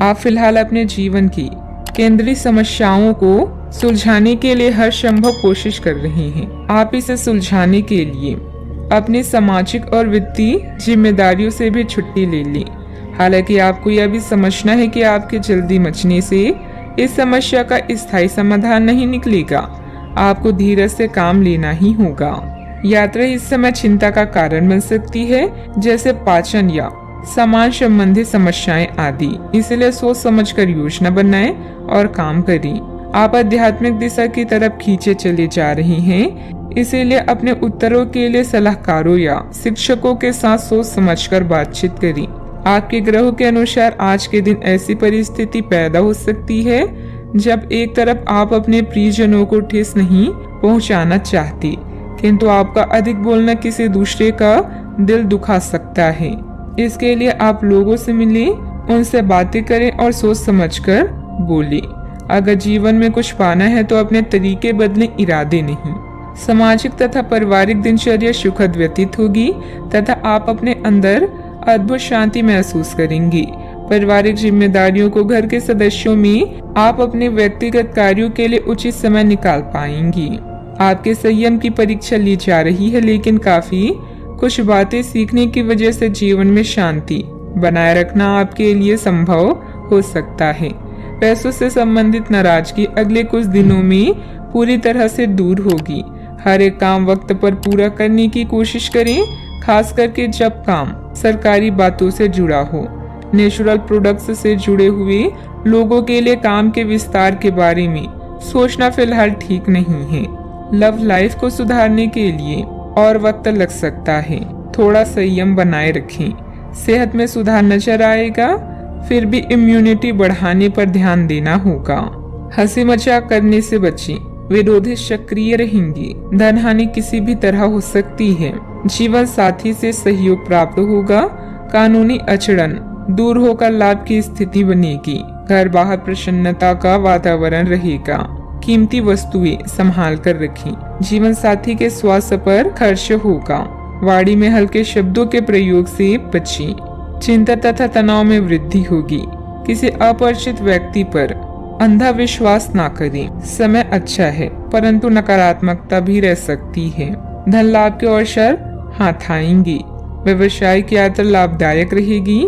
आप फिलहाल अपने जीवन की केंद्रीय समस्याओं को सुलझाने के लिए हर संभव कोशिश कर रहे हैं। आप इसे सुलझाने के लिए अपनी सामाजिक और वित्तीय जिम्मेदारियों से भी छुट्टी ले लें। हालांकि आपको यह भी समझना है कि आपके जल्दी मचने से इस समस्या का स्थायी समाधान नहीं निकलेगा। आपको धीरज से काम लेना ही होगा। यात्रा इस समय चिंता का कारण बन सकती है, जैसे पाचन या सामान संबंधी समस्याएं आदि। इसलिए सोच समझकर योजना बनाएं और काम करें। आप आध्यात्मिक दिशा की तरफ खींचे चले जा रहे हैं, इसीलिए अपने उत्तरों के लिए सलाहकारों या शिक्षकों के साथ सोच समझकर बातचीत करें। आपके ग्रहों के अनुसार आज के दिन ऐसी परिस्थिति पैदा हो सकती है जब एक तरफ आप अपने प्रियजनों को ठेस नहीं पहुंचाना चाहते, किंतु आपका अधिक बोलना किसी दूसरे का दिल दुखा सकता है। इसके लिए आप लोगों से मिलें, उनसे बातें करें और सोच समझकर बोलें। अगर जीवन में कुछ पाना है तो अपने तरीके बदलें, इरादे नहीं। सामाजिक तथा पारिवारिक दिनचर्या सुखद व्यतीत होगी तथा आप अपने अंदर अद्भुत शांति महसूस करेंगे। पारिवारिक जिम्मेदारियों को घर के सदस्यों में आप अपने व्यक्तिगत कार्यों के लिए उचित समय निकाल पाएंगी। आपके संयम की परीक्षा ली जा रही है, लेकिन काफी कुछ बातें सीखने की वजह से जीवन में शांति बनाए रखना आपके लिए संभव हो सकता है। पैसों से संबंधित नाराजगी अगले कुछ दिनों में पूरी तरह से दूर होगी। हर एक काम वक्त पर पूरा करने की कोशिश करें, खास करके जब काम सरकारी बातों से जुड़ा हो। नेचुरल प्रोडक्ट्स से जुड़े हुए लोगों के लिए काम के विस्तार के बारे में सोचना फिलहाल ठीक नहीं है। लव लाइफ को सुधारने के लिए और वक्त लग सकता है, थोड़ा संयम बनाए रखें। सेहत में सुधार नजर आएगा, फिर भी इम्यूनिटी बढ़ाने पर ध्यान देना होगा। हंसी मजाक करने से बचें, विरोधी सक्रिय रहेंगे। धन हानि किसी भी तरह हो सकती है। जीवन साथी से सहयोग प्राप्त होगा। कानूनी अड़चन दूर होकर लाभ की स्थिति बनेगी। घर बाहर प्रसन्नता का वातावरण रहेगा। कीमती वस्तुएं संभाल कर रखें। जीवन साथी के स्वास्थ्य पर खर्च होगा। वाणी में हल्के शब्दों के प्रयोग से बचें। चिंता तथा तनाव में वृद्धि होगी। किसी अपरिचित व्यक्ति पर अंधा विश्वास ना करें। समय अच्छा है, परंतु नकारात्मकता भी रह सकती है। धन लाभ के अवसर हाथ आएंगे। व्यवसायिक यात्रा लाभदायक रहेगी।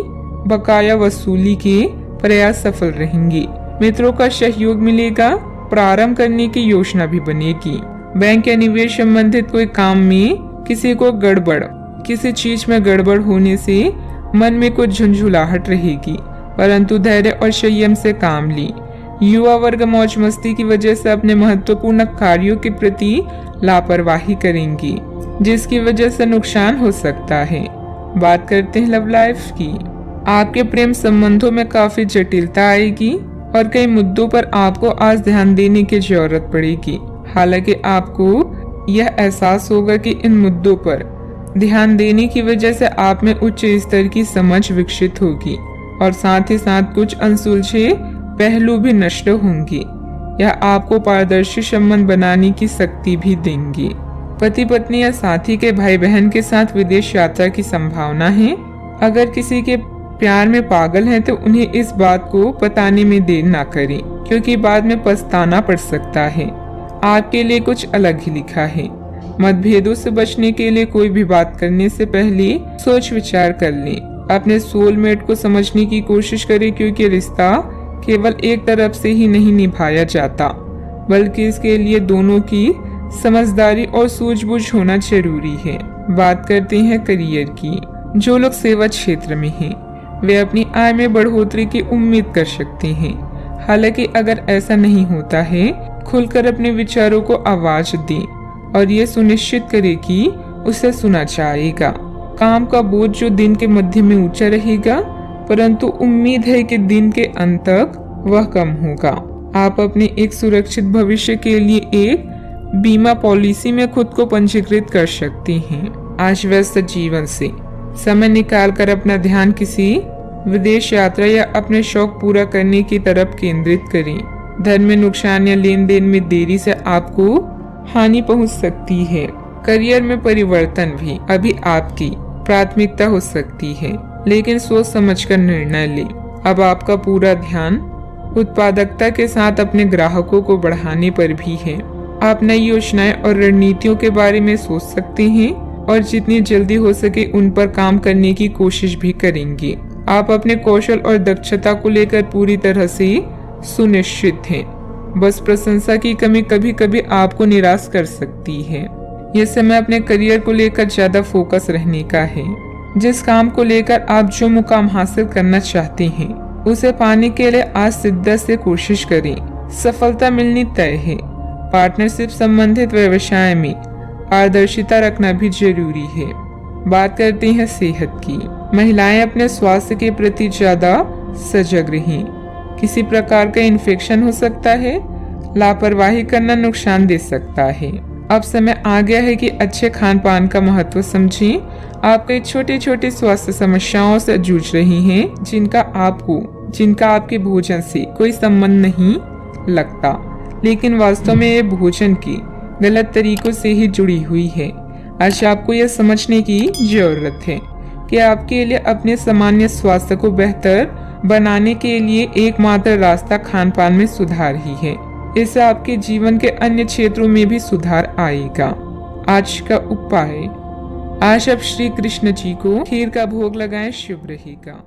बकाया वसूली के प्रयास सफल रहेंगे। मित्रों का सहयोग मिलेगा। प्रारंभ करने की योजना भी बनेगी। बैंक या निवेश संबंधित कोई काम में किसी चीज में गड़बड़ होने से मन में कुछ झुंझुलाहट रहेगी, परंतु धैर्य और संयम से काम ली। युवा वर्ग मौज मस्ती की वजह से अपने महत्वपूर्ण कार्यों के प्रति लापरवाही करेंगी, जिसकी वजह से नुकसान हो सकता है। बात करते हैं लव लाइफ की। आपके प्रेम संबंधों में काफी जटिलता आएगी और कई मुद्दों पर आपको आज ध्यान देने की जरूरत पड़ेगी। हालांकि आपको यह एहसास होगा कि इन मुद्दों पर ध्यान देने की वजह से आप में उच्च स्तर की समझ विकसित होगी और साथ ही साथ कुछ अनसुलझे पहलू भी नष्ट होंगे। यह आपको पारदर्शी संबंध बनाने की शक्ति भी देंगे। पति पत्नी या साथी के भाई बहन के साथ विदेश यात्रा की संभावना है। अगर किसी के प्यार में पागल हैं तो उन्हें इस बात को बताने में देर ना करें, क्योंकि बाद में पछताना पड़ सकता है। आपके लिए कुछ अलग ही लिखा है। मतभेदों से बचने के लिए कोई भी बात करने से पहले सोच विचार कर लें। अपने सोलमेट को समझने की कोशिश करें, क्योंकि रिश्ता केवल एक तरफ से ही नहीं निभाया जाता, बल्कि इसके लिए दोनों की समझदारी और सूझबूझ होना जरूरी है। बात करते हैं करियर की। जो लोग सेवा क्षेत्र में हैं, वे अपनी आय में बढ़ोतरी की उम्मीद कर सकते हैं। हालांकि अगर ऐसा नहीं होता है, खुलकर अपने विचारों को आवाज दें और ये सुनिश्चित करें कि उसे सुना जाएगा। काम का बोझ जो दिन के मध्य में ऊंचा रहेगा, परंतु उम्मीद है कि दिन के अंत तक वह कम होगा। आप अपने एक सुरक्षित भविष्य के लिए एक बीमा पॉलिसी में खुद को पंजीकृत कर सकते हैं। आज व्यस्त जीवन से समय निकालकर अपना ध्यान किसी विदेश यात्रा या अपने शौक पूरा करने की तरफ केंद्रित करें। धन में नुकसान या लेन देन में देरी से आपको हानि पहुंच सकती है। करियर में परिवर्तन भी अभी आपकी प्राथमिकता हो सकती है, लेकिन सोच समझकर निर्णय लें। अब आपका पूरा ध्यान उत्पादकता के साथ अपने ग्राहकों को बढ़ाने पर भी है। आप नई योजनाएं और रणनीतियों के बारे में सोच सकते हैं और जितनी जल्दी हो सके उन पर काम करने की कोशिश भी करेंगे। आप अपने कौशल और दक्षता को लेकर पूरी तरह से सुनिश्चित हैं। बस प्रशंसा की कमी कभी कभी आपको निराश कर सकती है। यह समय अपने करियर को लेकर ज्यादा फोकस रहने का है। जिस काम को लेकर आप जो मुकाम हासिल करना चाहते हैं उसे पाने के लिए आज शिद्दत से कोशिश करें। सफलता मिलनी तय है। पार्टनरशिप संबंधित व्यवसाय में पारदर्शिता रखना भी जरूरी है। बात करते हैं सेहत की। महिलाएं अपने स्वास्थ्य के प्रति ज्यादा सजग रहें। किसी प्रकार का इन्फेक्शन हो सकता है। लापरवाही करना नुकसान दे सकता है। अब समय आ गया है कि अच्छे खान पान का महत्व समझें। आप कई छोटी छोटी स्वास्थ्य समस्याओं से जूझ रही हैं जिनका आपके भोजन से कोई संबंध नहीं लगता, लेकिन वास्तव में ये भोजन की गलत तरीकों से ही जुड़ी हुई है। आज आपको यह समझने की जरूरत है कि आपके लिए अपने सामान्य स्वास्थ्य को बेहतर बनाने के लिए एकमात्र रास्ता खान पान में सुधार ही है। इससे आपके जीवन के अन्य क्षेत्रों में भी सुधार आएगा। आज का उपाय, आज आप श्री कृष्ण जी को खीर का भोग लगाएं, शुभ रहेगा।